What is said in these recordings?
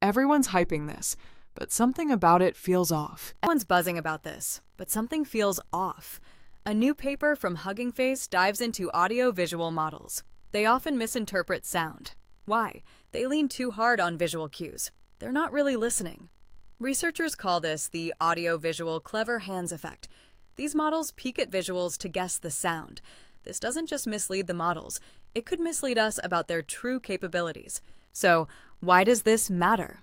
Everyone's hyping this, but something about it feels off. Everyone's buzzing about this, but something feels off. A new paper from Hugging Face dives into audio-visual models. They often misinterpret sound. Why? They lean too hard on visual cues. They're not really listening. Researchers call this the audio-visual clever hands effect. These models peek at visuals to guess the sound. This doesn't just mislead the models, it could mislead us about their true capabilities. So, why does this matter?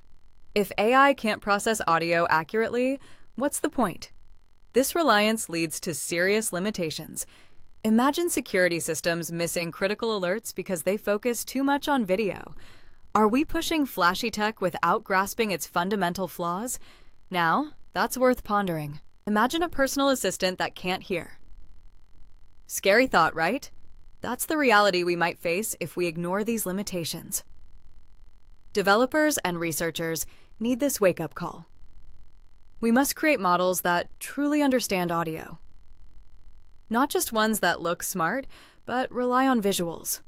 If AI can't process audio accurately, what's the point? This reliance leads to serious limitations. Imagine security systems missing critical alerts because they focus too much on video. Are we pushing flashy tech without grasping its fundamental flaws? Now, that's worth pondering. Imagine a personal assistant that can't hear. Scary thought, right? That's the reality we might face if we ignore these limitations. Developers and researchers need this wake-up call. We must create models that truly understand audio. Not just ones that look smart, but rely on visuals.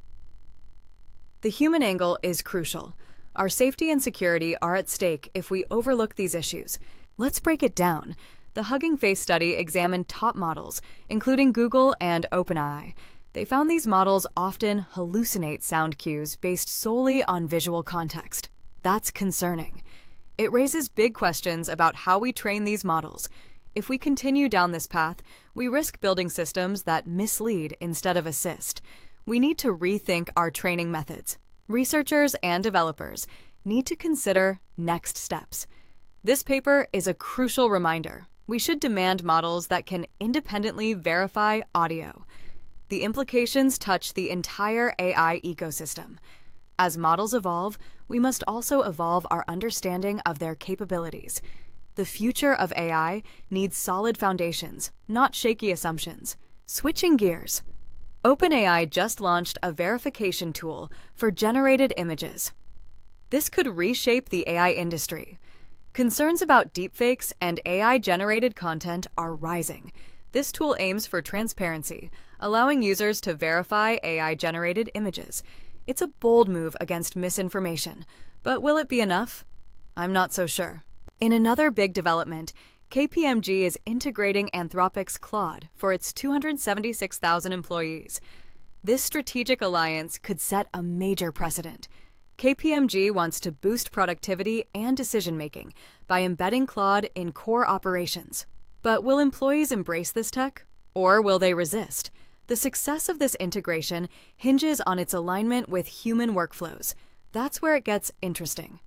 The human angle is crucial. Our safety and security are at stake if we overlook these issues. Let's break it down. The Hugging Face study examined top models, including Google and OpenAI. They found these models often hallucinate sound cues based solely on visual context. That's concerning. It raises big questions about how we train these models. If we continue down this path, we risk building systems that mislead instead of assist. We need to rethink our training methods. Researchers and developers need to consider next steps. This paper is a crucial reminder. We should demand models that can independently verify audio. The implications touch the entire AI ecosystem. As models evolve, we must also evolve our understanding of their capabilities. The future of AI needs solid foundations, not shaky assumptions. Switching gears. OpenAI just launched a verification tool for generated images. This could reshape the AI industry. Concerns about deepfakes and AI-generated content are rising. This tool aims for transparency, allowing users to verify AI-generated images. It's a bold move against misinformation, but will it be enough? I'm not so sure. In another big development, KPMG is integrating Anthropic's Claude for its 276,000 employees. This strategic alliance could set a major precedent. KPMG wants to boost productivity and decision-making by embedding Claude in core operations. But will employees embrace this tech, or will they resist? The success of this integration hinges on its alignment with human workflows. That's where it gets interesting.